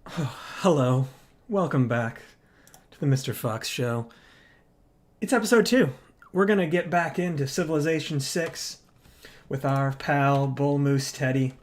Hello. Welcome back to the Mr. Fox Show. It's episode 2. We're going to get back into Civilization 6 with our pal Bull Moose Teddy.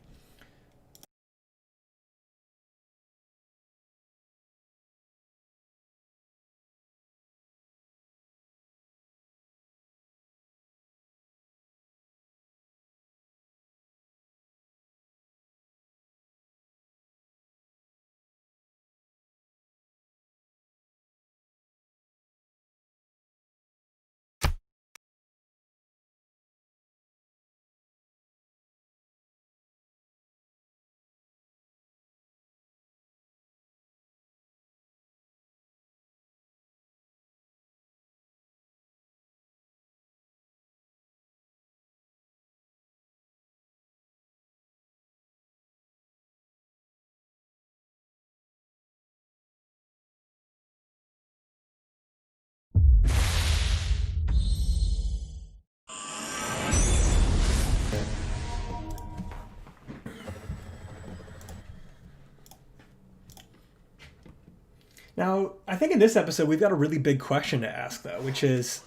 Now, I think in this episode we've got a really big question to ask, though, which is,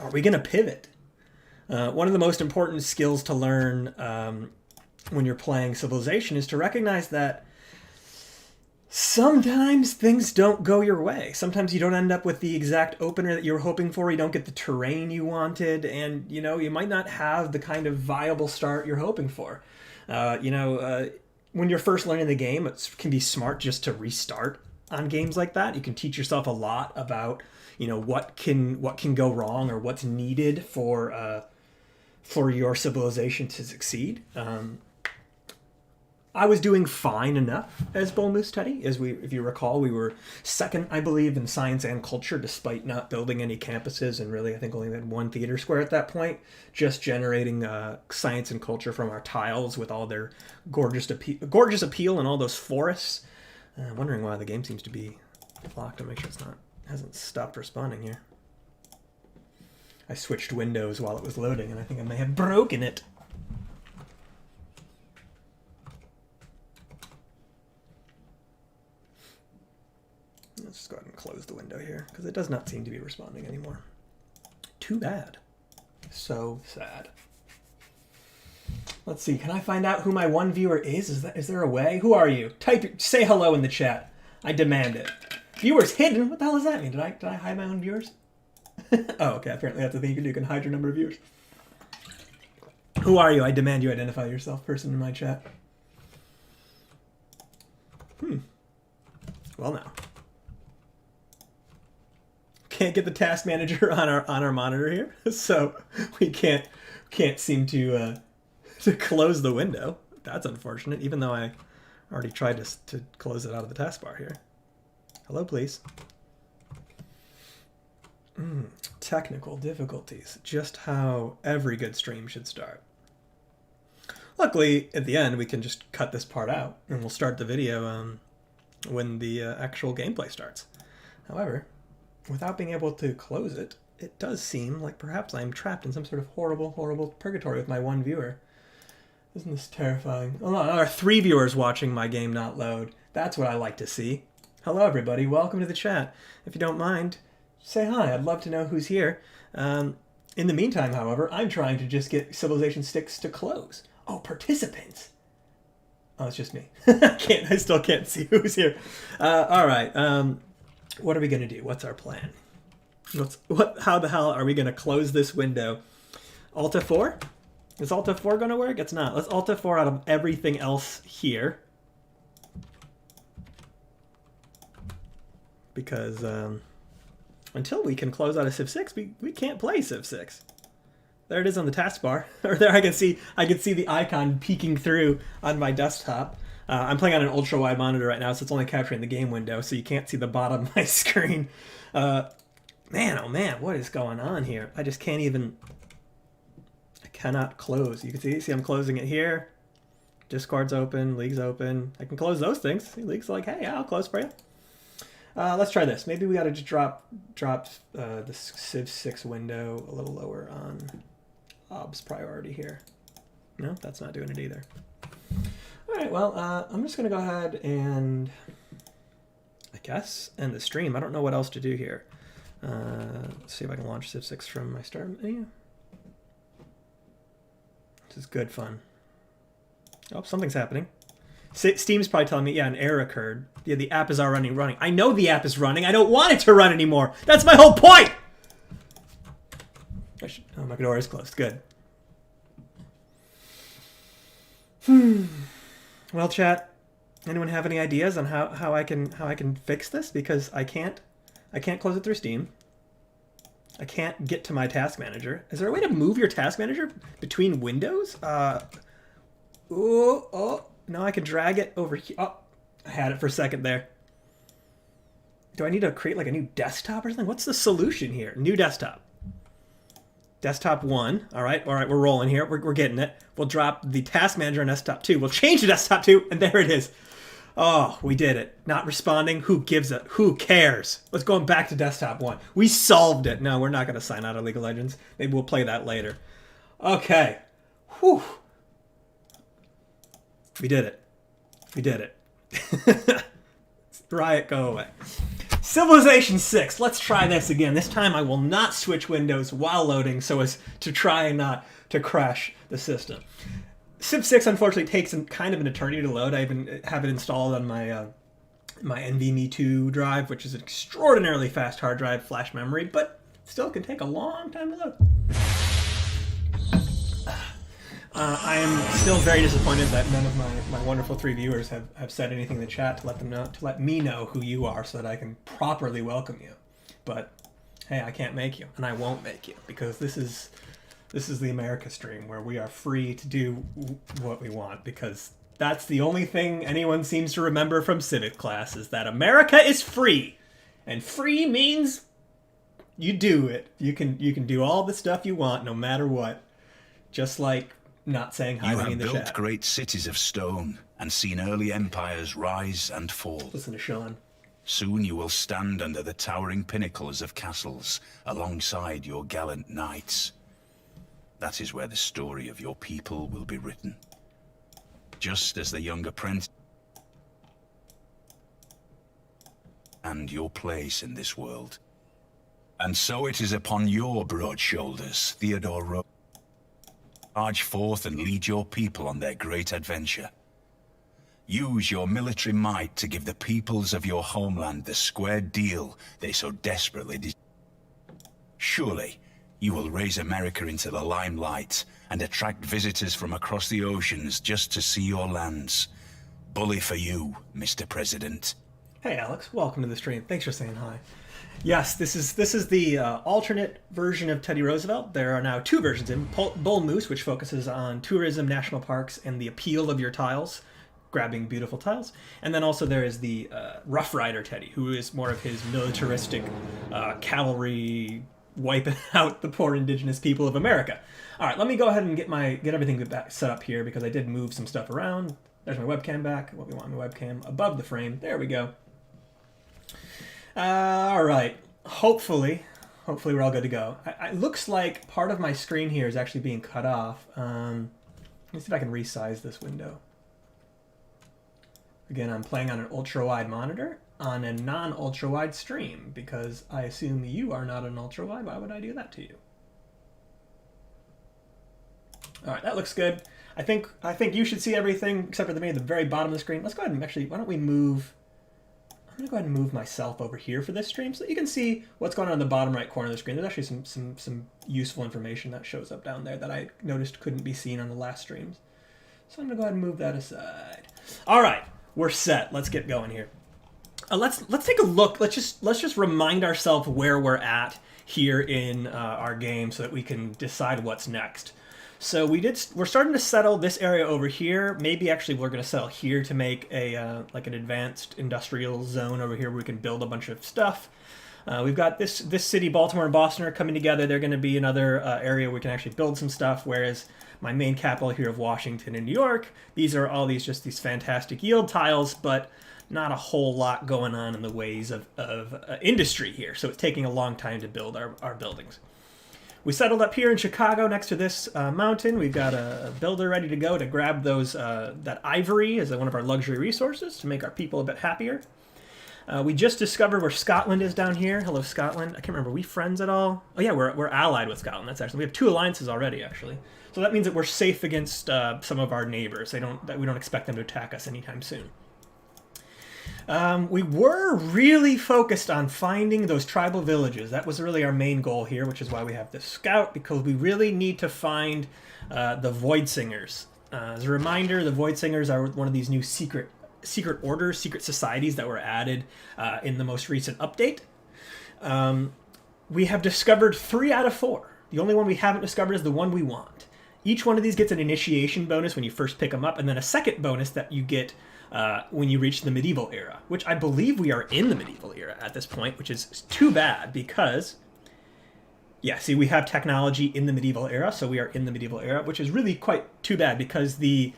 are we going to pivot? One of the most important skills to learn when you're playing Civilization is to recognize that sometimes things don't go your way. Sometimes you don't end up with the exact opener that you were hoping for. You don't get the terrain you wanted, and you might not have the kind of viable start you're hoping for. When you're first learning the game, it can be smart just to restart on games like that. You can teach yourself a lot about what can go wrong or what's needed for your civilization to succeed. I was doing fine enough as Bull Moose Teddy. If you recall, we were second, I believe, in science and culture, despite not building any campuses, and really, I think only had one theater square at that point. Just generating science and culture from our tiles with all their gorgeous appeal and all those forests. I'm wondering why the game seems to be locked. I'll make sure hasn't stopped responding here. I switched windows while it was loading, and I think I may have broken it. Let's just go ahead and close the window here, because it does not seem to be responding anymore. Too bad. So sad. Let's see, can I find out who my one viewer is? Is there a way? Who are you? Say hello in the chat. I demand it. Viewers hidden? What the hell does that mean? Did I hide my own viewers? Oh, okay, apparently that's the thing you can do. You can hide your number of viewers. Who are you? I demand you identify yourself, person in my chat. Well, now. Can't get the task manager on our monitor here, so we can't seem to close the window. That's unfortunate, even though I already tried to close it out of the taskbar here. Hello, please. Technical difficulties. Just how every good stream should start. Luckily, at the end, we can just cut this part out, and we'll start the video when the actual gameplay starts. However, without being able to close it, it does seem like perhaps I'm trapped in some sort of horrible, horrible purgatory with my one viewer. Isn't this terrifying? Oh, no, there are 3 viewers watching my game not load. That's what I like to see. Hello, everybody. Welcome to the chat. If you don't mind, say hi. I'd love to know who's here. In the meantime, however, I'm trying to just get Civilization 6 to close. Oh, participants. Oh, it's just me. I still can't see who's here. All right. What are we going to do? What's our plan? How the hell are we going to close this window? Alt F4? Is Alt F4 going to work? It's not. Let's Alt F4 out of everything else here. Because until we can close out of Civ 6, we can't play Civ 6. There it is on the taskbar. Or there I can see the icon peeking through on my desktop. I'm playing on an ultra-wide monitor right now, so it's only capturing the game window, so you can't see the bottom of my screen. Man, oh man, what is going on here? I just can't even... I cannot close. You can see I'm closing it here. Discord's open, League's open. I can close those things. League's like, hey, I'll close for you. Let's try this. Maybe we got to just drop the Civ 6 window a little lower on OBS priority here. No, that's not doing it either. All right, well, I'm just going to go ahead and guess end the stream. I don't know what else to do here. Let's see if I can launch Civ 6 from my start menu. This is good fun. Oh, something's happening. Steam's probably telling me, yeah, an error occurred. Yeah, the app is already running. I know the app is running. I don't want it to run anymore. That's my whole point! Oh, my door is closed. Good. Well, chat, anyone have any ideas on how I can fix this? Because I can't close it through Steam. I can't get to my task manager. Is there a way to move your task manager between windows? Oh, no, I can drag it over here. Oh, I had it for a second there. Do I need to create like a new desktop or something? What's the solution here? New desktop. Desktop 1. All right, we're rolling here. We're getting it. We'll drop the task manager on desktop 2. We'll change to desktop 2, and there it is. Oh, we did it. Not responding. Who gives it? Who cares? Let's go back to desktop 1. We solved it. No, we're not going to sign out of League of Legends. Maybe we'll play that later. Okay. Whew. We did it. We did it. Riot, go away. Civilization 6. Let's try this again. This time I will not switch windows while loading so as to try not to crash the system. Civ 6 unfortunately takes kind of an eternity to load. I even have it installed on my my NVMe 2 drive, which is an extraordinarily fast hard drive flash memory, but still can take a long time to load. I am still very disappointed that none of my wonderful 3 viewers have said anything in the chat to let me know who you are so that I can properly welcome you. But hey, I can't make you, and I won't make you, because this is the America stream where we are free to do what we want, because that's the only thing anyone seems to remember from civic class, is that America is free, and free means you do it. You can do all the stuff you want no matter what, just like not saying hi to me in the chat. You have built great cities of stone and seen early empires rise and fall. Listen to Sean. Soon you will stand under the towering pinnacles of castles alongside your gallant knights. That is where the story of your people will be written. Just as the young apprentice and your place in this world. And so it is upon your broad shoulders, Theodore Rowe. March forth and lead your people on their great adventure. Use your military might to give the peoples of your homeland the square deal they so desperately desire. Surely, you will raise America into the limelight and attract visitors from across the oceans just to see your lands. Bully for you, Mr. President. Hey Alex, welcome to the stream. Thanks for saying hi. Yes, this is the alternate version of Teddy Roosevelt. There are now 2 versions in Bull Moose, which focuses on tourism, national parks, and the appeal of your tiles, grabbing beautiful tiles. And then also there is the Rough Rider Teddy, who is more of his militaristic cavalry, wiping out the poor indigenous people of America. All right, let me go ahead and get everything back set up here, because I did move some stuff around. There's my webcam back. What we want my webcam above the frame. There we go. All right. Hopefully we're all good to go. It looks like part of my screen here is actually being cut off. Let me see if I can resize this window. Again, I'm playing on an ultra-wide monitor on a non-ultra-wide stream, because I assume you are not an ultra-wide. Why would I do that to you? All right, that looks good. I think you should see everything except for the very bottom of the screen. Let's go ahead and actually, why don't we move... I'm going to go ahead and move myself over here for this stream so that you can see what's going on in the bottom right corner of the screen. There's actually some useful information that shows up down there that I noticed couldn't be seen on the last streams. So I'm going to go ahead and move that aside. All right, we're set. Let's get going here. Let's take a look. Let's just remind ourselves where we're at here in our game so that we can decide what's next. So we're starting to settle this area over here. Maybe actually we're going to settle here to make a like an advanced industrial zone over here where we can build a bunch of stuff. We've got this city, Baltimore and Boston, are coming together. They're going to be another area where we can actually build some stuff, whereas my main capital here of Washington and New York, these are all these fantastic yield tiles, but not a whole lot going on in the ways of industry here. So it's taking a long time to build our buildings. We settled up here in Chicago next to this mountain. We've got a builder ready to go to grab that ivory as one of our luxury resources to make our people a bit happier. We just discovered where Scotland is down here. Hello, Scotland. I can't remember. Are we friends at all? Oh yeah, we're allied with Scotland. That's actually, we have 2 alliances already, actually. So that means that we're safe against some of our neighbors. We don't expect them to attack us anytime soon. We were really focused on finding those tribal villages. That was really our main goal here, which is why we have this scout, because we really need to find the Voidsingers. As a reminder, the Voidsingers are one of these new secret orders, secret societies that were added in the most recent update. We have discovered 3 out of 4. The only one we haven't discovered is the one we want. Each one of these gets an initiation bonus when you first pick them up, and then a second bonus that you get when you reach the medieval era, which I believe we are in the medieval era at this point, which is too bad because, yeah, see, we have technology in the medieval era, so we are in the medieval era, which is really quite too bad because the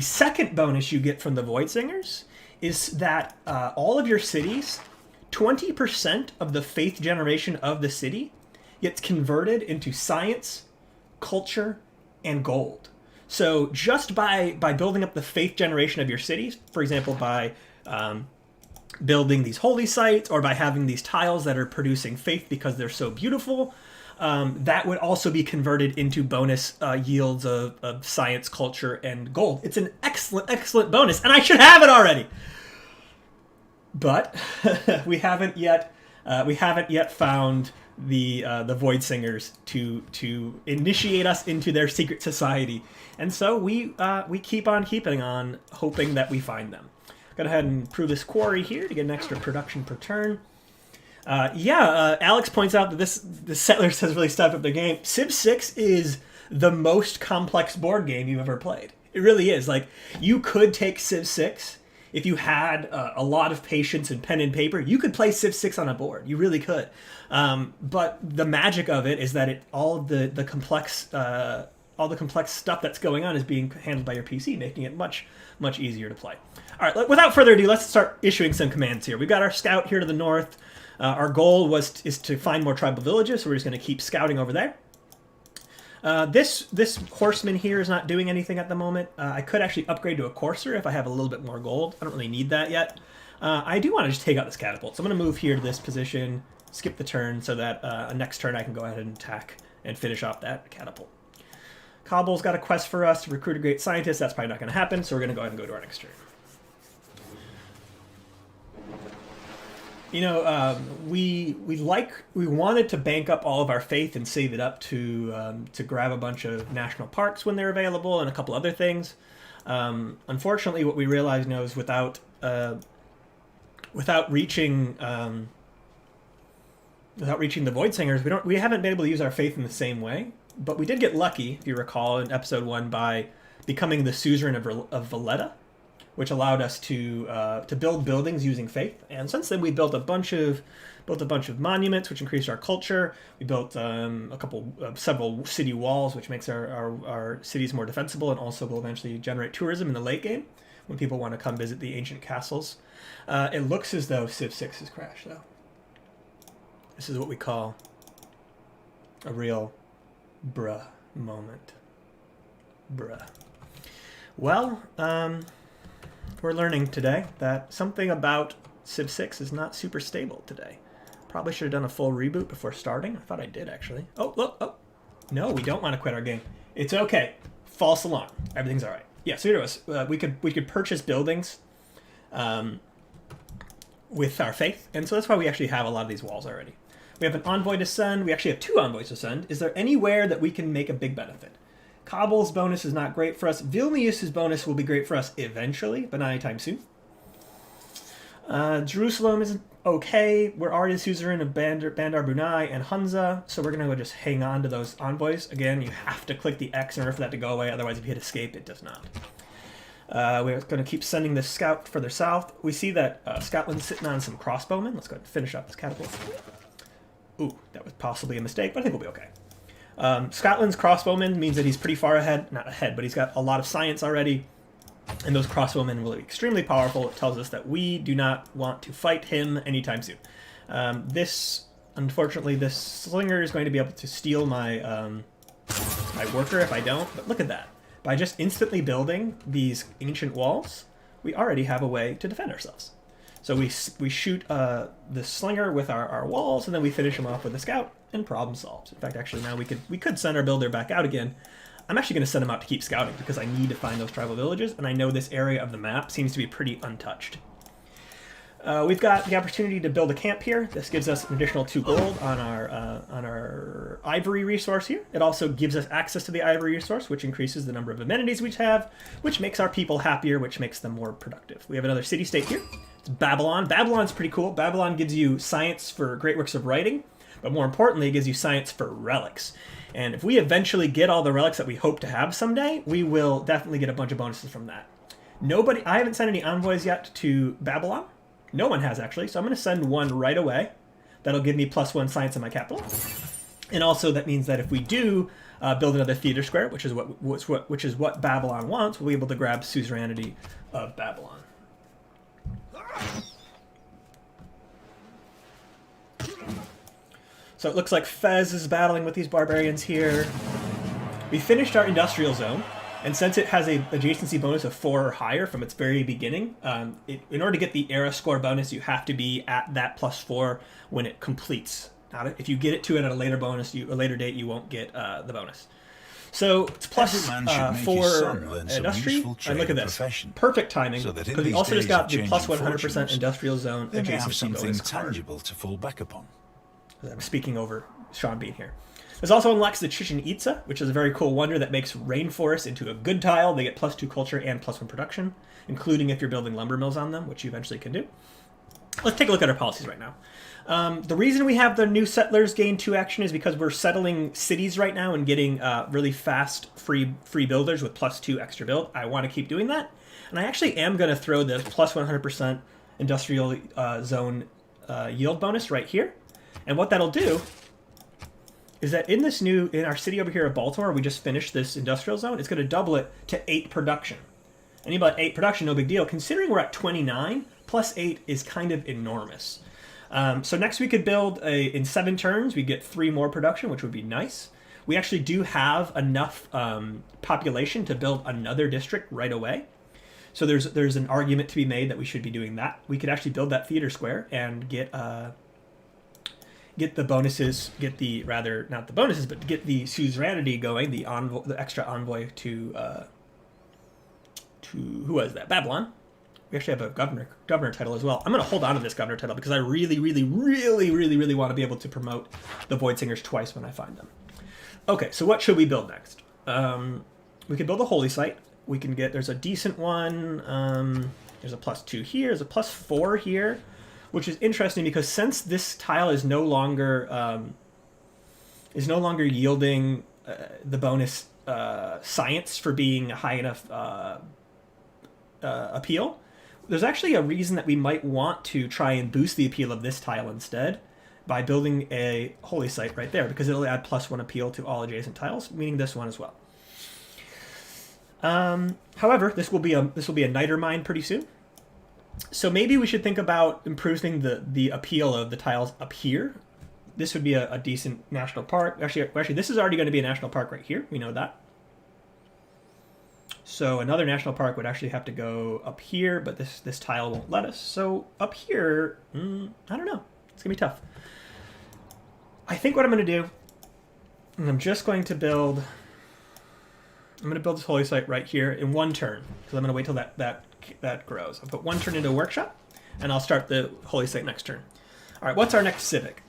second bonus you get from the Voidsingers is that all of your cities, 20% of the faith generation of the city gets converted into science, culture, and gold. So just by building up the faith generation of your cities, for example, by building these holy sites or by having these tiles that are producing faith because they're so beautiful, that would also be converted into bonus yields of science, culture, and gold. It's an excellent bonus, and I should have it already. But we haven't yet found the Voidsingers to initiate us into their secret society, and so we keep on keeping on, hoping that we find them. Go ahead and improve this quarry here to get an extra production per turn. Alex points out that the Settlers has really stepped up their game. Civ 6 is the most complex board game you've ever played. It really is. Like, you could take Civ 6 if you had a lot of patience and pen and paper. You could play Civ 6 on a board. You really could. But the magic of it is that all the complex stuff that's going on is being handled by your PC, making it much easier to play. All right, without further ado, let's start issuing some commands here. We've got our scout here to the north. Our goal is to find more tribal villages, so we're just going to keep scouting over there. This horseman here is not doing anything at the moment. I could actually upgrade to a courser if I have a little bit more gold. I don't really need that yet. I do want to just take out this catapult, so I'm going to move here to this position, skip the turn, so that next turn I can go ahead and attack and finish off that catapult. Cobble's got a quest for us to recruit a great scientist. That's probably not going to happen, so we're going to go ahead and go to our next turn. You know, we wanted to bank up all of our faith and save it up to grab a bunch of national parks when they're available and a couple other things. Unfortunately, what we realized now is without reaching the Voidsingers, we haven't been able to use our faith in the same way. But we did get lucky, if you recall, in episode 1 by becoming the suzerain of Valletta, which allowed us to build buildings using faith. And since then, we built a bunch of monuments, which increased our culture. We built several city walls, which makes our cities more defensible, and also will eventually generate tourism in the late game when people want to come visit the ancient castles. It looks as though Civ 6 has crashed, though. This is what we call a real bruh moment. Bruh. Well, we're learning today that something about Civ 6 is not super stable today. Probably should have done a full reboot before starting. I thought I did, actually. Oh, look. Oh. No, we don't want to quit our game. It's okay. False alarm. Everything's all right. Yeah, so here it was. We could purchase buildings with our faith, and so that's why we actually have a lot of these walls already. We have an envoy to send. We actually have 2 envoys to send. Is there anywhere that we can make a big benefit? Cobble's bonus is not great for us. Vilnius's bonus will be great for us eventually, but not anytime soon. Jerusalem is okay. We're already the suzerain of Bandar Bunai and Hunza, so we're going to go just hang on to those envoys. Again, you have to click the X in order for that to go away, otherwise if you hit escape, it does not. We're going to keep sending this scout further south. We see that Scotland's sitting on some crossbowmen. Let's go ahead and finish up this catapult. Ooh, that was possibly a mistake, but I think we'll be okay. Scotland's crossbowman means that he's pretty far ahead. Not ahead, but he's got a lot of science already. And those crossbowmen will be extremely powerful. It tells us that we do not want to fight him anytime soon. Unfortunately, this slinger is going to be able to steal my my worker if I don't. But look at that. By just instantly building these ancient walls, we already have a way to defend ourselves. So we shoot the slinger with our walls, and then we finish him off with a scout, and problem solved. In fact, actually now we could send our builder back out again. I'm actually going to send him out to keep scouting because I need to find those tribal villages, and I know this area of the map seems to be pretty untouched. We've got the opportunity to build a camp here. This gives us an additional 2 gold on our ivory resource here. It also gives us access to the ivory resource, which increases the number of amenities we have, which makes our people happier, which makes them more productive. We have another city-state here. It's Babylon. Babylon's pretty cool. Babylon gives you science for great works of writing, but more importantly, it gives you science for relics. And if we eventually get all the relics that we hope to have someday, we will definitely get a bunch of bonuses from that. I haven't sent any envoys yet to Babylon. No one has, actually, so I'm going to send one right away. That'll give me +1 science in my capital. And also that means that if we do build another theater square, which is what Babylon wants, we'll be able to grab suzerainty of Babylon. So it looks like Fez is battling with these barbarians here. We finished our industrial zone, and since it has a adjacency bonus of 4 or higher from its very beginning, in order to get the era score bonus, you have to be at that +4 when it completes. If you get it to it at a later date, you won't get the bonus. So it's +4 industry. And look at this, perfect timing. Because we also just got the +100% industrial zone adjacency bonus tangible to fall back upon. I'm speaking over Sean Bean here. This also unlocks the Chichen Itza, which is a very cool wonder that makes rainforest into a good tile. They get +2 culture and +1 production, including if you're building lumber mills on them, which you eventually can do. Let's take a look at our policies right now. The reason we have the new settlers gain 2 action is because we're settling cities right now and getting really fast free builders with +2 extra build. I want to keep doing that. And I actually am going to throw the +100% industrial zone yield bonus right here. And what that'll do is that in our city over here of Baltimore, we just finished this industrial zone, it's going to double it to 8 production. And about 8 production, no big deal. Considering we're at 29, +8 is kind of enormous. So next we could build in 7 turns, we get 3 more production, which would be nice. We actually do have enough population to build another district right away. So there's an argument to be made that we should be doing that. We could actually build that theater square and get the bonuses, not the bonuses, but get the suzerainty going, the extra envoy to who was that? Babylon. We actually have a governor title as well. I'm going to hold on to this governor title because I really, really, really, really, really want to be able to promote the Voidsingers twice when I find them. Okay, so what should we build next? We could build a holy site. There's a decent one. There's a +2 here. There's a +4 here, which is interesting because since this tile is no longer yielding the bonus science for being a high enough appeal, there's actually a reason that we might want to try and boost the appeal of this tile instead by building a holy site right there, because it'll add +1 appeal to all adjacent tiles, meaning this one as well. However, this will be a niter mine pretty soon. So maybe we should think about improving the appeal of the tiles up here. This would be a decent national park. Actually, this is already going to be a national park right here. We know that. So another national park would actually have to go up here, but this tile won't let us. So up here, I don't know. It's going to be tough. I think what I'm going to do, is I'm just going to build... I'm going to build this holy site right here in 1 turn, because I'm going to wait till that grows. I'll put 1 turn into a workshop, and I'll start the holy site next turn. All right, what's our next civic?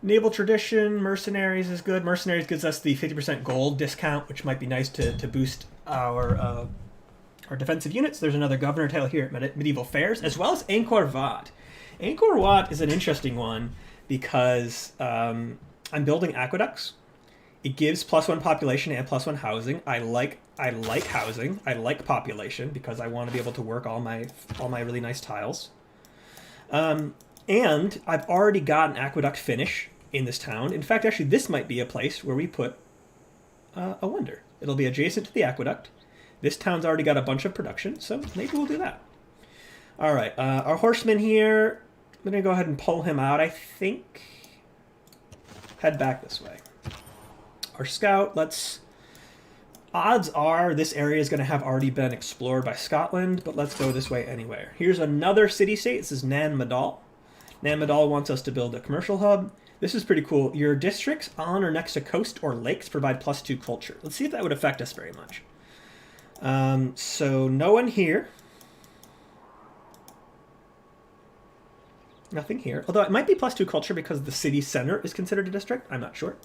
Naval tradition, mercenaries is good. Mercenaries gives us the 50% gold discount, which might be nice to boost our defensive units. There's another governor title here at Medieval Fairs, as well as Angkor Wat. Angkor Wat is an interesting one because I'm building aqueducts. It gives +1 population and +1 housing. I like housing. I like population because I want to be able to work all my really nice tiles. And I've already got an aqueduct finish in this town. In fact, actually, this might be a place where we put a wonder. It'll be adjacent to the aqueduct. This town's already got a bunch of production, so maybe we'll do that. All right, our horseman here, I'm going to go ahead and pull him out, I think. Head back this way. Our scout, let's Odds are this area is going to have already been explored by Scotland, but let's go this way anyway. Here's another city-state. This is Nan Madol. Nan Madol wants us to build a commercial hub. This is pretty cool. Your districts on or next to coast or lakes provide +2 culture. Let's see if that would affect us very much. So no one here. Nothing here. Although it might be +2 culture because the city center is considered a district. I'm not sure.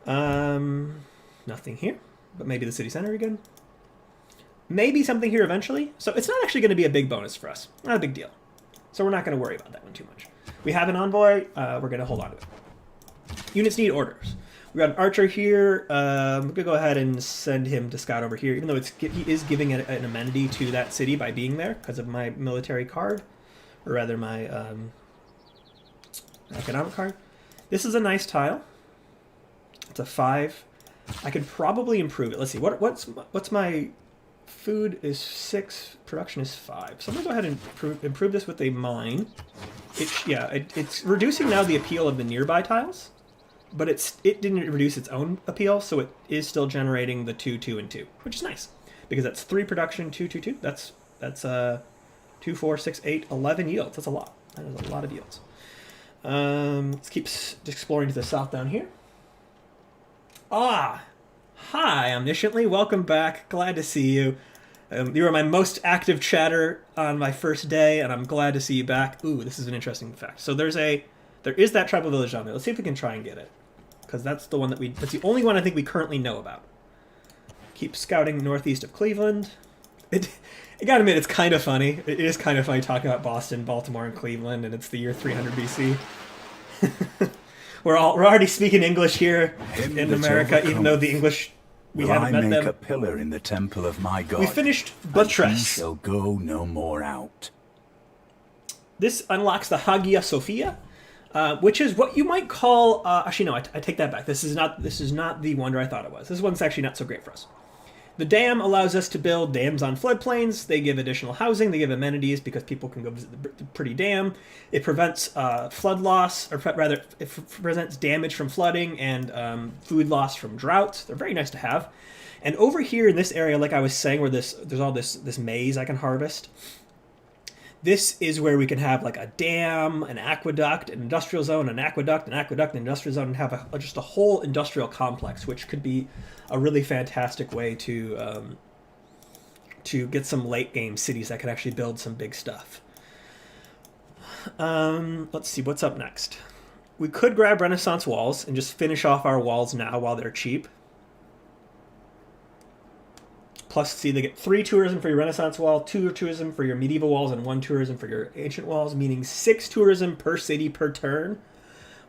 Nothing here. But maybe the city center again. Maybe something here eventually. So it's not actually going to be a big bonus for us. Not a big deal. So we're not going to worry about that one too much. We have an envoy. We're going to hold on to it. Units need orders. We got an archer here. I'm going to go ahead and send him to scout over here, even though he is giving an amenity to that city by being there because of my military card. Or rather my economic card. This is a nice tile. It's a 5. I could probably improve it. Let's see. What's my food is 6. Production is 5. So I'm gonna go ahead and improve this with a mine. It's reducing now the appeal of the nearby tiles, but it didn't reduce its own appeal, so it is still generating the 2, 2, and 2, which is nice because that's 3 production, 2, 2, 2. That's 2, 4, 6, 8, 11 yields. That's a lot. That is a lot of yields. Let's keep exploring to the south down here. Hi, Omnisciently. Welcome back. Glad to see you. You were my most active chatter on my first day, and I'm glad to see you back. Ooh, this is an interesting fact. So there is that tribal village down there. Let's see if we can try and get it, because that's the one that's the only one I think we currently know about. Keep scouting northeast of Cleveland. I gotta admit, it's kind of funny. It is kind of funny talking about Boston, Baltimore, and Cleveland, and it's the year 300 BC. We're already speaking English here in America, even though the English we haven't met them. I make a pillar in the temple of my God. We finished Buttress. He shall go no more out. This unlocks the Hagia Sophia, which is what you might call. Actually, no, I take that back. This is not the wonder I thought it was. This one's actually not so great for us. The dam allows us to build dams on floodplains. They give additional housing. They give amenities because people can go visit the pretty dam. It prevents flood loss, or rather, it prevents damage from flooding and food loss from droughts. They're very nice to have. And over here in this area, like I was saying, where there's all this maize I can harvest. This is where we can have like a dam, an aqueduct, an industrial zone, an aqueduct, an industrial zone, and have just a whole industrial complex, which could be a really fantastic way to get some late game cities that could actually build some big stuff. Let's see what's up next. We could grab Renaissance walls and just finish off our walls now while they're cheap. Plus, see, they get 3 tourism for your Renaissance wall, 2 tourism for your medieval walls, and 1 tourism for your ancient walls, meaning 6 tourism per city per turn,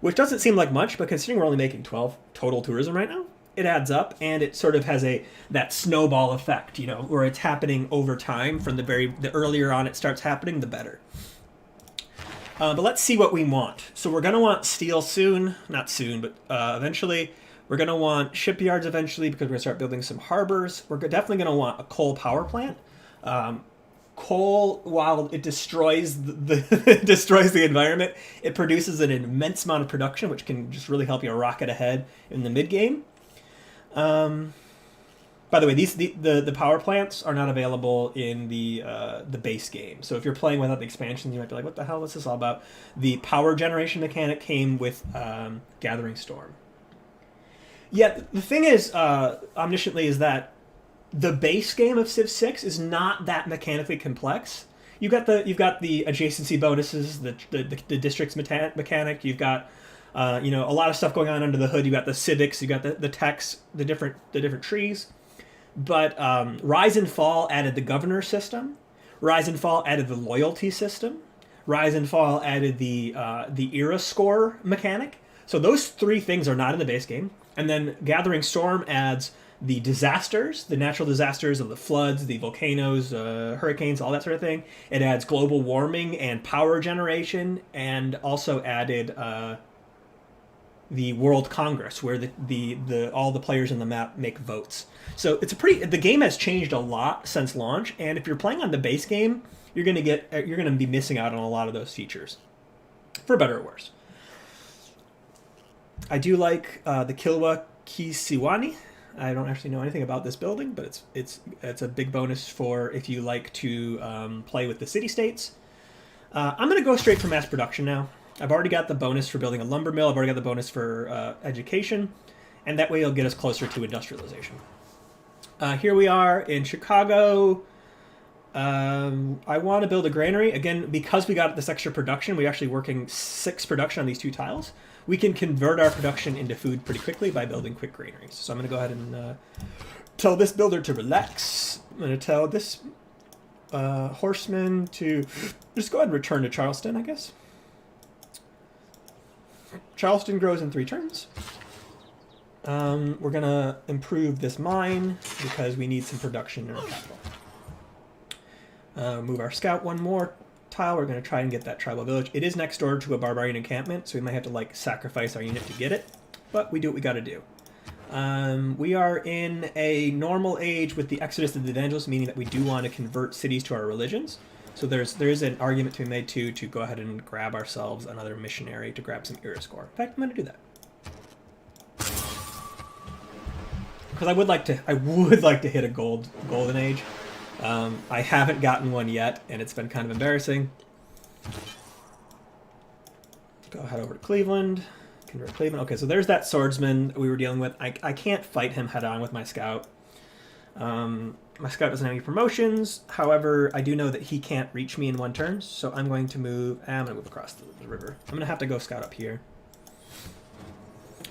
which doesn't seem like much, but considering we're only making 12 total tourism right now, it adds up, and it sort of has that snowball effect, where it's happening over time. From the earlier on it starts happening, the better. But let's see what we want. So we're going to want steel soon. Not soon, but eventually. We're going to want shipyards eventually because we're going to start building some harbors. We're definitely going to want a coal power plant. Coal, while it destroys destroys the environment, it produces an immense amount of production, which can just really help you rocket ahead in the mid-game. By the way, the power plants are not available in the base game. So if you're playing without the expansions, you might be like, what the hell is this all about? The power generation mechanic came with Gathering Storm. Yeah, the thing is, Omnisciently, is that the base game of Civ 6 is not that mechanically complex. You've got the adjacency bonuses, the districts mechanic. You've got a lot of stuff going on under the hood. You got the civics. You got the techs, the different trees. But Rise and Fall added the governor system. Rise and Fall added the loyalty system. Rise and Fall added the era score mechanic. So those 3 things are not in the base game. And then Gathering Storm adds the disasters, the natural disasters of the floods, the volcanoes, hurricanes, all that sort of thing. It adds global warming and power generation, and also added the World Congress, where all the players in the map make votes. So the game has changed a lot since launch, and if you're playing on the base game, you're gonna be missing out on a lot of those features, for better or worse. I do like the Kilwa Kisiwani. I don't actually know anything about this building, but it's a big bonus for if you like to play with the city-states. I'm going to go straight for mass production now. I've already got the bonus for building a lumber mill. I've already got the bonus for education, and that way it'll get us closer to industrialization. Here we are in Chicago. I want to build a granary. Again, because we got this extra production, we're actually working 6 production on these 2 tiles. We can convert our production into food pretty quickly by building quick granaries. So I'm going to go ahead and tell this builder to relax. I'm going to tell this horseman to just go ahead and return to Charleston, I guess. Charleston grows in 3 turns. We're going to improve this mine because we need some production in our capital. Move our scout 1 more tile. We're going to try and get that tribal village. It is next door to a barbarian encampment, so we might have to like sacrifice our unit to get it, but we do what we got to do. We are in a normal age with the exodus of the evangelists, meaning that we do want to convert cities to our religions. So there is an argument to be made to go ahead and grab ourselves another missionary to grab some era score. In fact, I'm going to do that. Because I would like to hit a golden age. I haven't gotten one yet, and it's been kind of embarrassing. Go head over to Cleveland. Convert Cleveland. Okay, so there's that swordsman we were dealing with. I can't fight him head on with my scout. My scout doesn't have any promotions. However, I do know that he can't reach me in 1 turn, so I'm going to move. I'm going to move across the river. I'm going to have to go scout up here.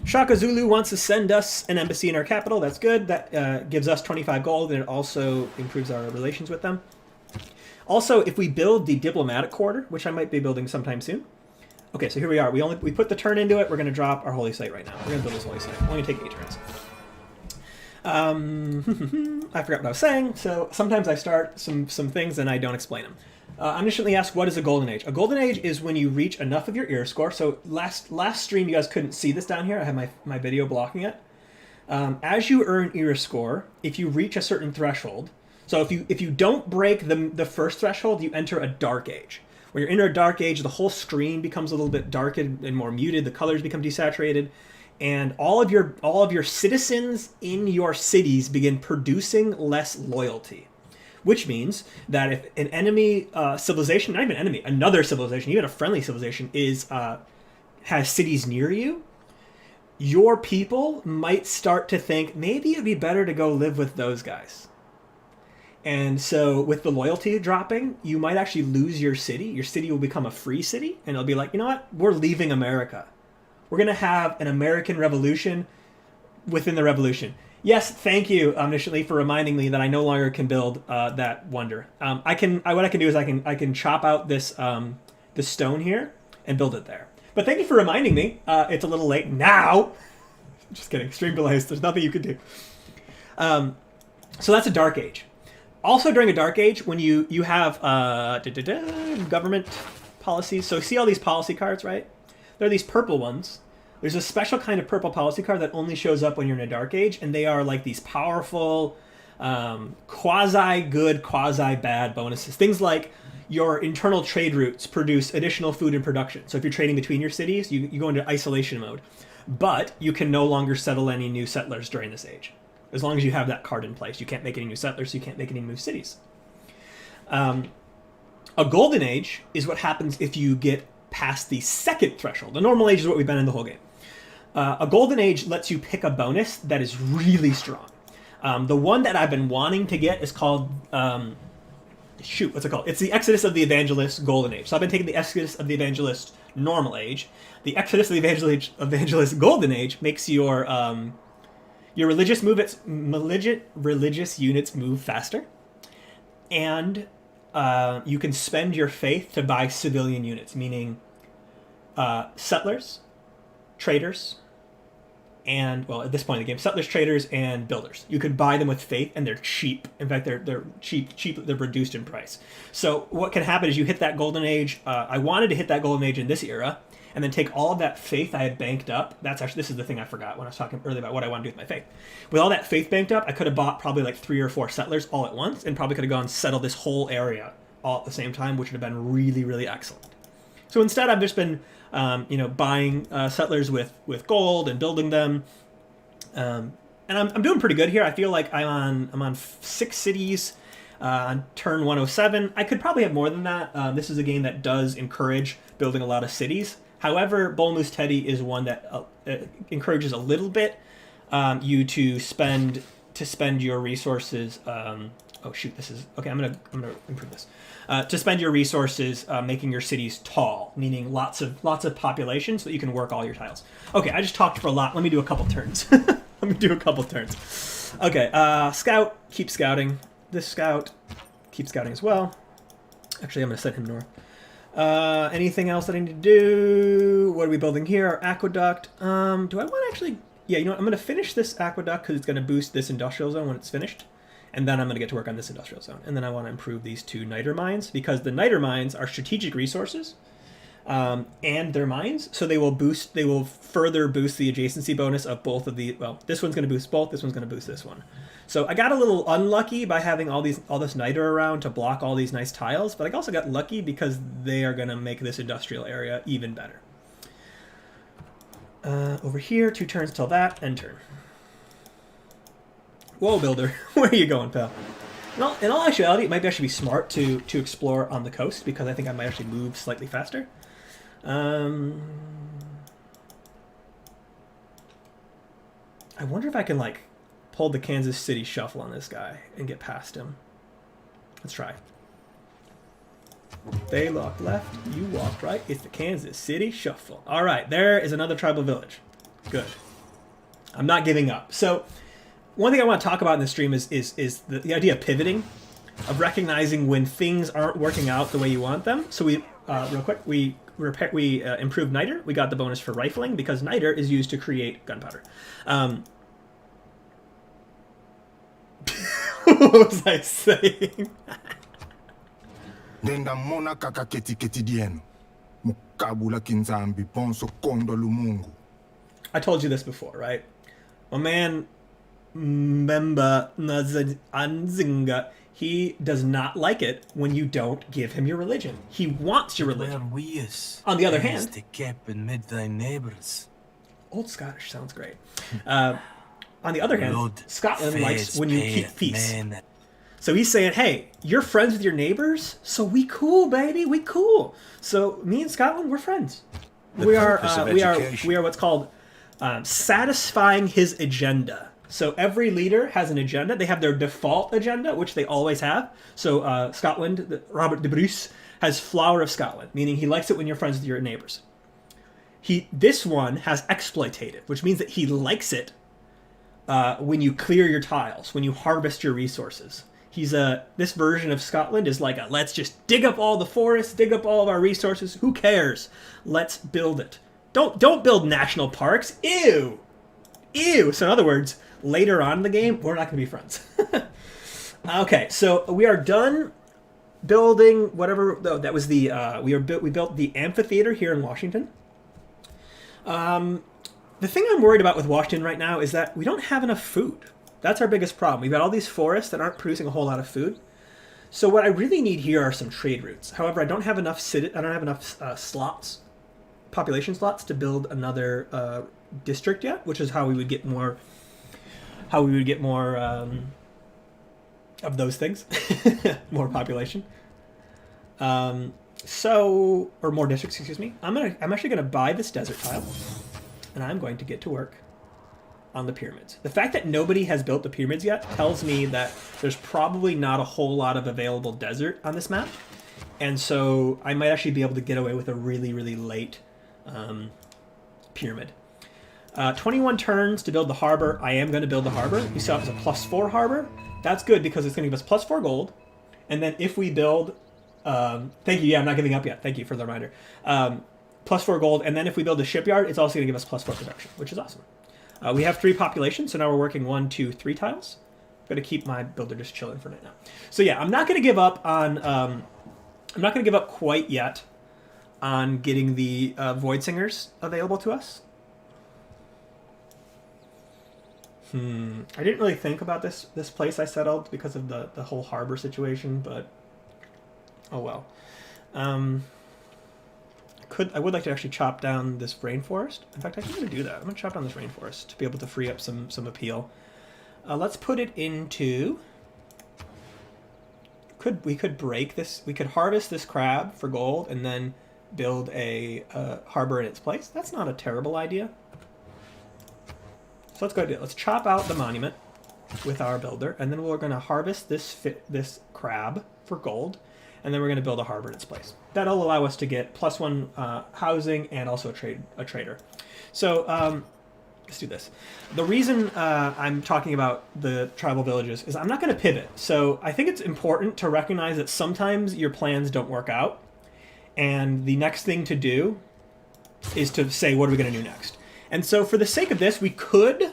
Shaka Zulu wants to send us an embassy in our capital. That's good. That gives us 25 gold, and it also improves our relations with them. Also, if we build the diplomatic quarter, which I might be building sometime soon. Okay, so here we are. We put the turn into it. We're going to drop our holy site right now. We're going to build this holy site. Only take 8 turns. I forgot what I was saying. So sometimes I start some things and I don't explain them. Initially asked, what is a golden age? A golden age is when you reach enough of your era score. So last stream, you guys couldn't see this down here. I have my video blocking it. As you earn era score, if you reach a certain threshold, so if you don't break the first threshold, you enter a dark age. When you're in a dark age, the whole screen becomes a little bit dark and more muted. The colors become desaturated, and all of your citizens in your cities begin producing less loyalty. Which means that if an enemy civilization, not even enemy, another civilization, even a friendly civilization, has cities near you, your people might start to think maybe it'd be better to go live with those guys. And so with the loyalty dropping, you might actually lose your city. Your city will become a free city, and it'll be like, you know what? We're leaving America. We're going to have an American revolution within the revolution. Yes, thank you, initially, for reminding me that I no longer can build that wonder. What I can do is I can chop out this stone here and build it there. But thank you for reminding me. It's a little late now. Just kidding. Extreme delays. There's nothing you can do. So that's a dark age. Also, during a dark age, when you have government policies. So see all these policy cards, right? There are these purple ones. There's a special kind of purple policy card that only shows up when you're in a dark age, and they are like these powerful, quasi-good, quasi-bad bonuses. Things like your internal trade routes produce additional food and production. So if you're trading between your cities, you go into isolation mode. But you can no longer settle any new settlers during this age. As long as you have that card in place. You can't make any new settlers, you can't make any new cities. A golden age is what happens if you get past the second threshold. The normal age is what we've been in the whole game. A golden age lets you pick a bonus that is really strong. The one that I've been wanting to get is called... what's it called? It's the Exodus of the Evangelist Golden Age. So I've been taking the Exodus of the Evangelist Normal Age. The Exodus of the Evangelist Golden Age makes your religious units move faster, and you can spend your faith to buy civilian units, meaning settlers, traders, and, well, at this point in the game, settlers, traders, and builders. You could buy them with faith, and they're cheap. In fact, they're cheap. They're reduced in price. So what can happen is you hit that golden age. I wanted to hit that golden age in this era, and then take all of that faith I had banked up. This is the thing I forgot when I was talking earlier about what I want to do with my faith. With all that faith banked up, I could have bought probably like 3 or 4 settlers all at once, and probably could have gone settle this whole area all at the same time, which would have been really, really excellent. So instead, I've just been buying settlers with gold and building them. and I'm doing pretty good here. I feel like I'm on 6 cities on turn 107. I could probably have more than that. This is a game that does encourage building a lot of cities. However, Bull Moose Teddy is one that encourages a little bit you to spend your resources. Oh shoot, this is okay. I'm gonna improve this. To spend your resources making your cities tall, meaning lots of population, so that you can work all your tiles. Okay, I just talked for a lot. Let me do a couple turns. Let me do a couple turns. Okay, scout, keep scouting. This scout, keep scouting as well. Actually, I'm gonna send him north. Anything else that I need to do? What are we building here? Our aqueduct. Do I want to actually? Yeah, you know what? I'm gonna finish this aqueduct because it's gonna boost this industrial zone when it's finished. And then I'm going to get to work on this industrial zone. And then I want to improve these 2 niter mines, because the niter mines are strategic resources and they're mines. So they will further boost the adjacency bonus of both of the, well, this one's going to boost both, this one's going to boost this one. So I got a little unlucky by having all this niter around to block all these nice tiles, but I also got lucky because they are going to make this industrial area even better. Over here, 2 turns till that, end turn. Whoa, builder, where are you going, pal? In all actuality, it might actually be smart to explore on the coast, because I think I might actually move slightly faster. I wonder if I can, like, pull the Kansas City shuffle on this guy and get past him. Let's try. They walked left, you walked right. It's the Kansas City shuffle. All right, there is another tribal village. Good. I'm not giving up. So one thing I want to talk about in this stream is the idea of pivoting, of recognizing when things aren't working out the way you want them. So we, real quick, we improved niter. We got the bonus for rifling because niter is used to create gunpowder. What was I saying? I told you this before, right? My man Memba Anzinga, he does not like it when you don't give him your religion. He wants your religion. On the other hand, Old Scottish sounds great. On the other hand, Scotland likes when you keep peace. So he's saying, hey, you're friends with your neighbors, so we cool, baby, we cool. So me and Scotland, we're friends. We are what's called satisfying his agenda. So every leader has an agenda. They have their default agenda, which they always have. So Scotland, Robert de Bruce, has Flower of Scotland, meaning he likes it when you're friends with your neighbors. This one has exploitative, which means that he likes it when you clear your tiles, when you harvest your resources. This version of Scotland is like let's just dig up all the forests, dig up all of our resources. Who cares? Let's build it. Don't build national parks. Ew. So in other words, later on in the game, we're not going to be friends. Okay, so we are done building whatever. No, that was the we built the amphitheater here in Washington. The thing I'm worried about with Washington right now is that we don't have enough food. That's our biggest problem. We've got all these forests that aren't producing a whole lot of food. So what I really need here are some trade routes. However, I don't have enough slots, population slots, to build another district yet, which is how we would get more. Of those things, more population. Or more districts. Excuse me. I'm actually gonna buy this desert tile, and I'm going to get to work on the pyramids. The fact that nobody has built the pyramids yet tells me that there's probably not a whole lot of available desert on this map, and so I might actually be able to get away with a really, really late pyramid. 21 turns to build the harbor. I am going to build the harbor. You saw it was a +4 harbor. That's good because it's going to give us +4 gold, and then if we build, thank you. Yeah, I'm not giving up yet. Thank you for the reminder. +4 gold, and then if we build a shipyard, it's also going to give us +4 production, which is awesome. We have 3 population, so now we're working 1, 2, 3 tiles. I'm going to keep my builder just chilling for right now. So yeah, I'm not going to give up on. I'm not going to give up quite yet on getting the Voidsingers available to us. I didn't really think about this place I settled because of the whole harbor situation, but oh well. I would like to actually chop down this rainforest. In fact, I'm going to do that. I'm going to chop down this rainforest to be able to free up some appeal. Let's put it into... We could break this. We could harvest this crab for gold and then build a harbor in its place. That's not a terrible idea. So let's go do it. Let's chop out the monument with our builder, and then we're going to harvest this crab for gold, and then we're going to build a harbor in its place. That'll allow us to get +1 housing and also a trader. So let's do this. The reason I'm talking about the tribal villages is I'm not going to pivot. So I think it's important to recognize that sometimes your plans don't work out, and the next thing to do is to say, what are we going to do next? And so for the sake of this, we could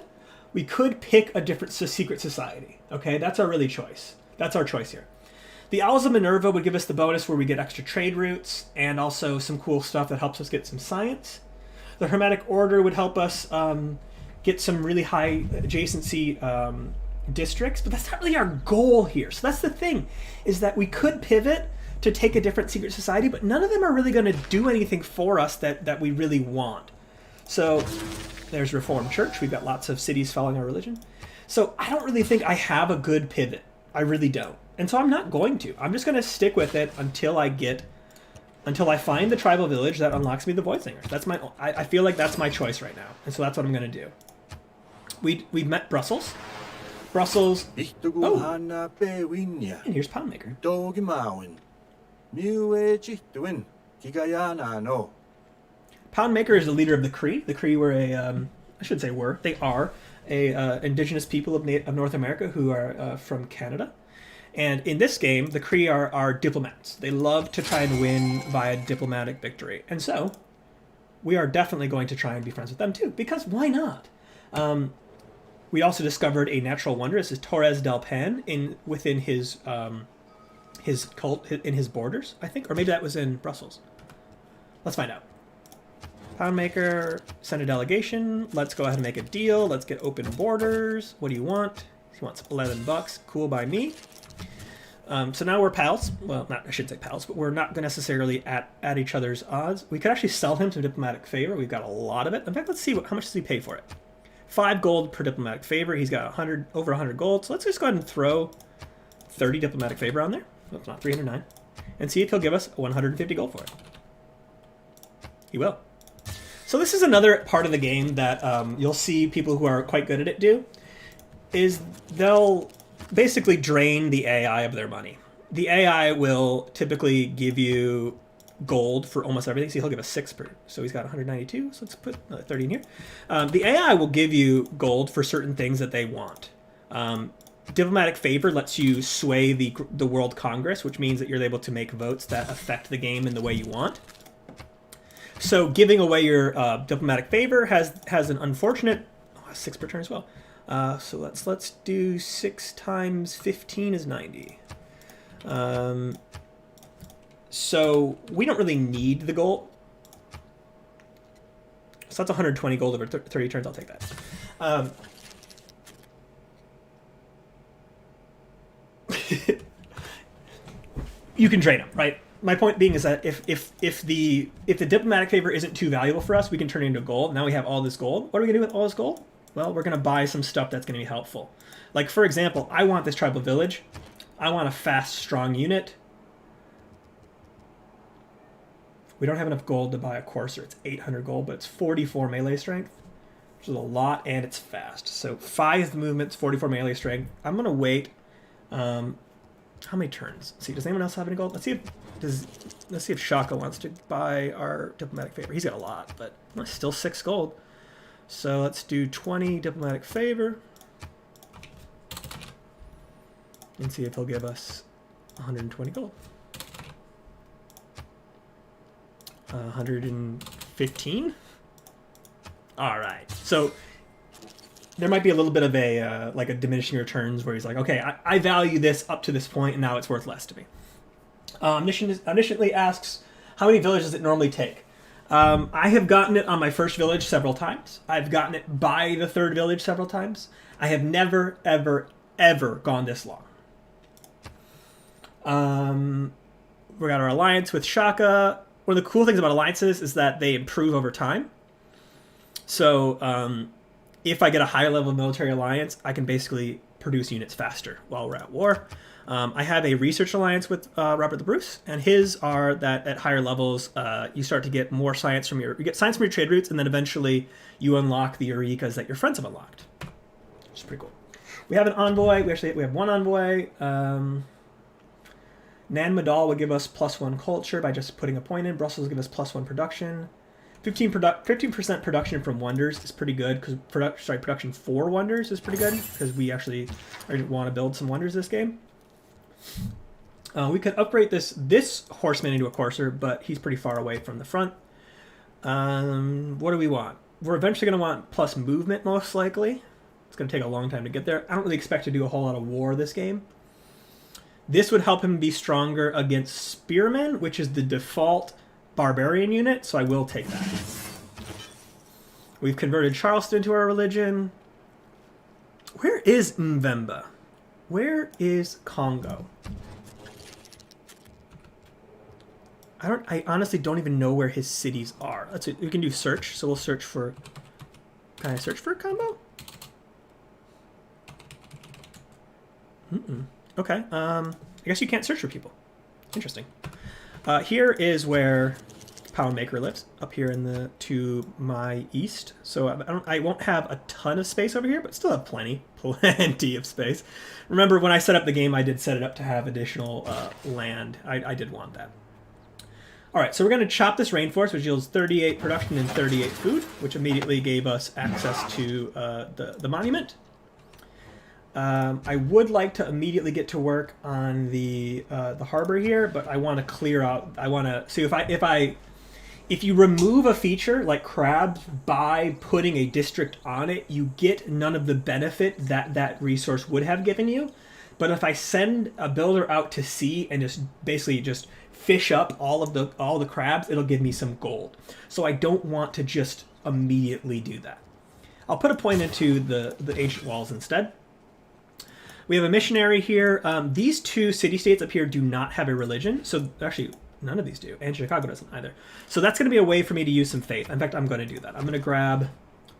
pick a different secret society. Okay, that's our choice. That's our choice here. The Owls of Minerva would give us the bonus where we get extra trade routes and also some cool stuff that helps us get some science. The Hermetic Order would help us get some really high adjacency districts, but that's not really our goal here. So that's the thing, is that we could pivot to take a different secret society, but none of them are really going to do anything for us that we really want. So there's Reformed Church. We've got lots of cities following our religion. So I don't really think I have a good pivot. I really don't. And so I'm not going to. I'm just going to stick with it until I find the tribal village that unlocks me the Voidsingers. That's I feel like that's my choice right now. And so that's what I'm going to do. We've met Brussels. Brussels. Oh. And here's Poundmaker. Poundmaker is the leader of the Cree. The Cree were they are a indigenous people of North America who are from Canada. And in this game, the Cree are diplomats. They love to try and win via diplomatic victory. And so we are definitely going to try and be friends with them too, because why not? We also discovered a natural wonder. This is Torres del Pan within his cult, in his borders, I think. Or maybe that was in Brussels. Let's find out. Poundmaker, send a delegation. Let's go ahead and make a deal. Let's get open borders. What do you want? He wants $11. Cool by me. So now we're pals. Well, I shouldn't say pals, but we're not necessarily at each other's odds. We could actually sell him some diplomatic favor. We've got a lot of it. In fact, let's see how much does he pay for it. 5 gold per diplomatic favor. He's got over 100 gold. So let's just go ahead and throw 30 diplomatic favor on there. That's not 309. And see if he'll give us 150 gold for it. He will. So this is another part of the game that you'll see people who are quite good at it do, is they'll basically drain the AI of their money. The AI will typically give you gold for almost everything. So he'll give us 6 per. So he's got 192. So let's put 30 in here. The AI will give you gold for certain things that they want. Diplomatic favor lets you sway the World Congress, which means that you're able to make votes that affect the game in the way you want. So giving away your diplomatic favor has an unfortunate 6 per turn as well. So let's do 6 times 15 is 90. So we don't really need the gold. So that's 120 gold over 30 turns. I'll take that. You can drain them, right? My point being is that if the diplomatic favor isn't too valuable for us, we can turn it into gold. Now we have all this gold. What are we gonna do with all this gold? Well, we're gonna buy some stuff that's gonna be helpful. Like, for example, I want this tribal village. I want a fast, strong unit. We don't have enough gold to buy a courser. It's 800 gold, but it's 44 melee strength, which is a lot, and it's fast. So 5 movements, 44 melee strength. I'm gonna wait. How many turns? Let's see, does anyone else have any gold? Let's see if Shaka wants to buy our diplomatic favor. He's got a lot, but still 6 gold. So let's do 20 diplomatic favor. And see if he'll give us 120 gold. 115? Alright. So there might be a little bit of a like a diminishing returns where he's like, okay, I value this up to this point and now it's worth less to me. Omnisciently asks, how many villages does it normally take? I have gotten it on my first village several times. I've gotten it by the 3rd village several times. I have never, ever, ever gone this long. We got our alliance with Shaka. One of the cool things about alliances is that they improve over time. So if I get a higher level of military alliance, I can basically produce units faster while we're at war. I have a research alliance with Robert the Bruce, and his are that at higher levels, you start to get more science from you get science from your trade routes, and then eventually you unlock the Eurekas that your friends have unlocked, which is pretty cool. We have an envoy. We have one envoy. Nan Madal will give us +1 culture by just putting a point in. Brussels will give us +1 production. 15% production from wonders is pretty good because production for wonders is pretty good because we actually want to build some wonders this game. We could upgrade this horseman into a courser, but he's pretty far away from the front. What do we want? We're eventually going to want plus movement, most likely. It's going to take a long time to get there. I don't really expect to do a whole lot of war this game. This would help him be stronger against spearmen, which is the default barbarian unit, so I will take that. We've converted Charleston into our religion. Where is Mvemba? Where is Congo? I honestly don't even know where his cities are. We can do search, so we'll search for... Can I search for a combo? Okay, I guess you can't search for people. Interesting. Here is where Pound Maker lives, up here to my east. So I won't have a ton of space over here, but still have plenty of space. Remember, when I set up the game, I did set it up to have additional land. I did want that. All right, so we're going to chop this rainforest, which yields 38 production and 38 food, which immediately gave us access to the monument. I would like to immediately get to work on the harbor here, but I want to clear out. I want to see if you remove a feature like crabs by putting a district on it, you get none of the benefit that resource would have given you. But if I send a builder out to sea and just basically fish up all the crabs, it'll give me some gold. So I don't want to just immediately do that. I'll put a point into the ancient walls instead. We have a missionary here. These two city-states up here do not have a religion. So actually, none of these do. And Chicago doesn't either. So that's going to be a way for me to use some faith. In fact, I'm going to do that. I'm going to grab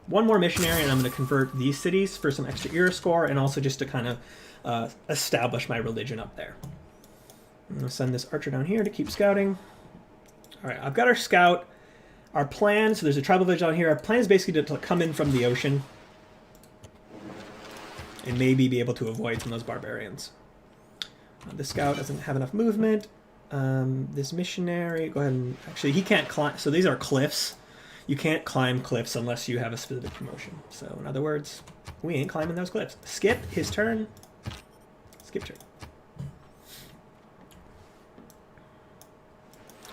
one more missionary, and I'm going to convert these cities for some extra era score, and also just to kind of establish my religion up there. I'm going to send this archer down here to keep scouting. All right, I've got our scout. Our plan, so there's a tribal village down here. Our plan is basically to come in from the ocean and maybe be able to avoid some of those barbarians. The scout doesn't have enough movement. This missionary, go ahead and... Actually, he can't climb. So these are cliffs. You can't climb cliffs unless you have a specific promotion. So in other words, we ain't climbing those cliffs. Skip his turn. Skip turn.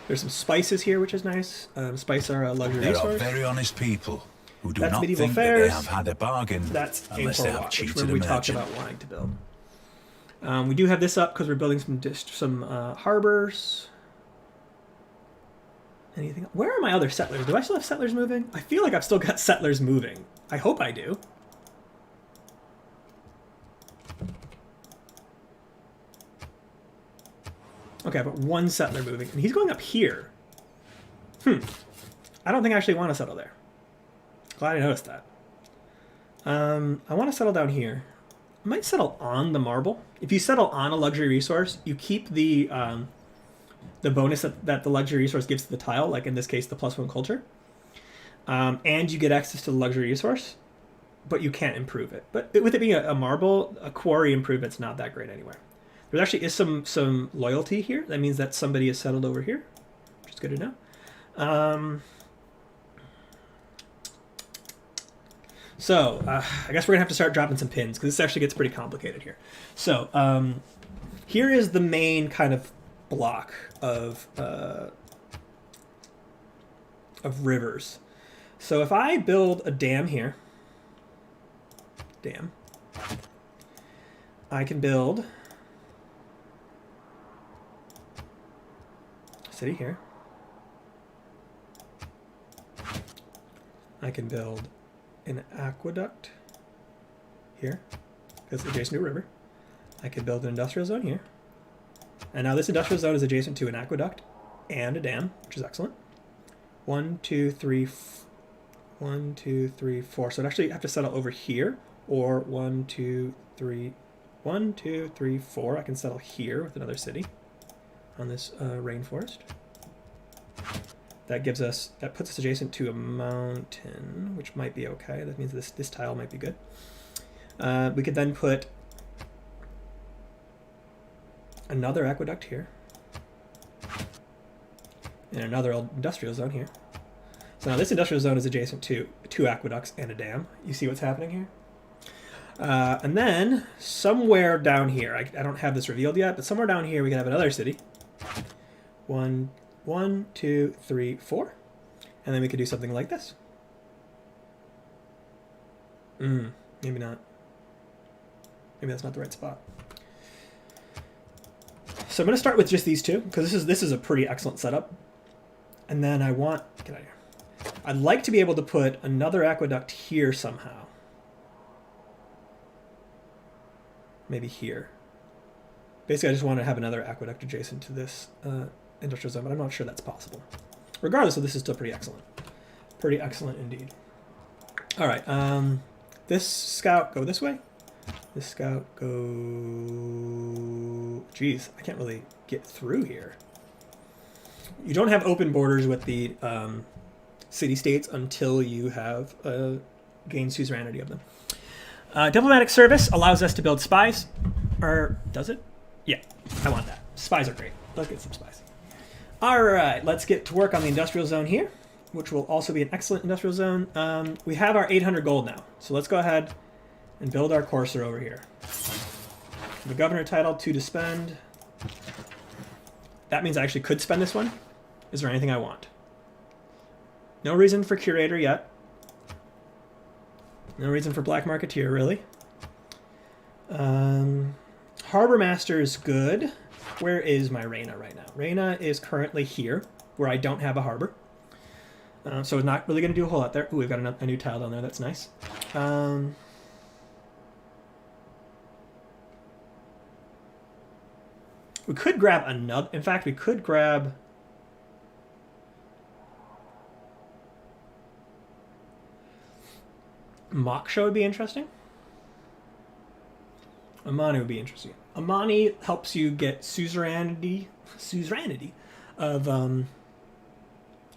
There's some spices here, which is nice. Spice are a luxury resource. There are very honest people who do That's not medieval think fairs. that they have had a bargain That's unless they have cheated a we talked merchant. about wanting to build. We do have this up because we're building some harbors. Anything? Where are my other settlers? Do I still have settlers moving? I feel like I've still got settlers moving. I hope I do. Okay, but one settler moving, and he's going up here. I don't think I actually want to settle there. Glad I noticed that. I want to settle down here. I might settle on the marble. If you settle on a luxury resource, you keep the bonus that the luxury resource gives to the tile, like in this case, the +1 culture. And you get access to the luxury resource, but you can't improve it. But with it being a marble, a quarry improvement's not that great anyway. There actually is some loyalty here. That means that somebody is settled over here, which is good to know. So I guess we're gonna have to start dropping some pins because this actually gets pretty complicated here. So here is the main kind of block of rivers. So if I build a dam here, I can build a city here. I can build an aqueduct here because it's adjacent to a river. I could build an industrial zone here. And now this industrial zone is adjacent to an aqueduct and a dam, which is excellent. 1, 2, 3, 1, 2, 3, 4. So I'd actually have to settle over here, or 1, 2, 3, 1, 2, 3, 4. I can settle here with another city on this rainforest. That gives us, that puts us adjacent to a mountain, which might be okay. That means this tile might be good. We could then put another aqueduct here, and another industrial zone here. So now this industrial zone is adjacent to 2 aqueducts and a dam. You see what's happening here? And then somewhere down here, I don't have this revealed yet, but somewhere down here we can have another city. 1, 2, 3, 4. And then we could do something like this. Maybe not. Maybe that's not the right spot. So I'm going to start with just these 2, because this is a pretty excellent setup. And then I want, get out of here. I'd like to be able to put another aqueduct here somehow. Maybe here. Basically, I just want to have another aqueduct adjacent to this industrial zone, but I'm not sure that's possible. Regardless of this is still pretty excellent. Pretty excellent indeed. All right, this scout go this way. This scout go... Geez, I can't really get through here. You don't have open borders with the city-states until you have gained suzerainty of them. Diplomatic service allows us to build spies. Or does it? Yeah, I want that. Spies are great. Let's get some spies. All right, let's get to work on the industrial zone here, which will also be an excellent industrial zone. We have our 800 gold now, so let's go ahead and build our courser over here. The governor title, 2 to spend. That means I actually could spend this one. Is there anything I want? No reason for curator yet. No reason for black marketeer, really. Harbor master is good. Where is my Reina right now? Reina is currently here, where I don't have a harbor. So it's not really going to do a whole lot there. Ooh, we've got a new tile down there. That's nice. We could grab another... In fact, we could grab... Moksha would be interesting. Amani would be interesting. Amani helps you get suzerainty of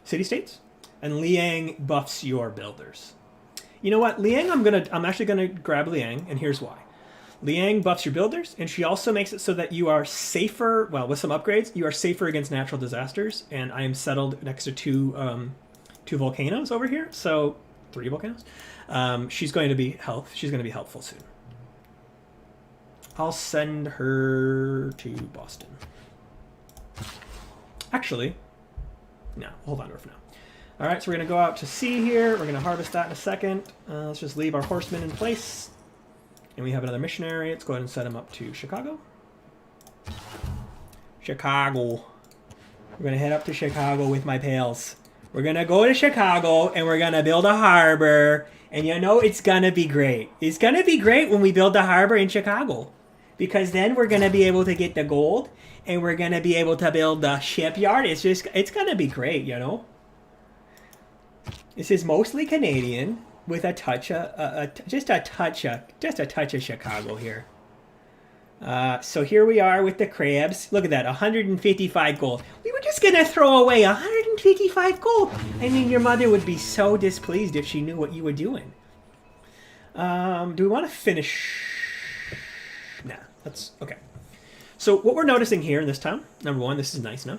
city-states, and Liang buffs your builders. You know what? Liang, I'm actually gonna grab Liang, and here's why. Liang buffs your builders, and she also makes it so that you are safer, well, with some upgrades, you are safer against natural disasters, and I am settled next to two volcanoes over here, so 3 volcanoes. She's going to be helpful soon. I'll send her to Boston. Actually, no, hold on to her for now. All right, so we're going to go out to sea here. We're going to harvest that in a second. Let's just leave our horsemen in place. And we have another missionary. Let's go ahead and set him up to Chicago. Chicago. We're going to head up to Chicago with my pals. We're going to go to Chicago, and we're going to build a harbor. And you know, it's going to be great. It's going to be great when we build the harbor in Chicago. Because then we're going to be able to get the gold, and we're going to be able to build the shipyard. It's going to be great, you know. This is mostly Canadian with a touch just a touch of Chicago here. So here we are with the crabs. Look at that, 155 gold. We were just going to throw away 155 gold. I mean, your mother would be so displeased if she knew what you were doing. Do we want to finish? Nah, that's okay. So what we're noticing here in this town, number one, this is nice, no?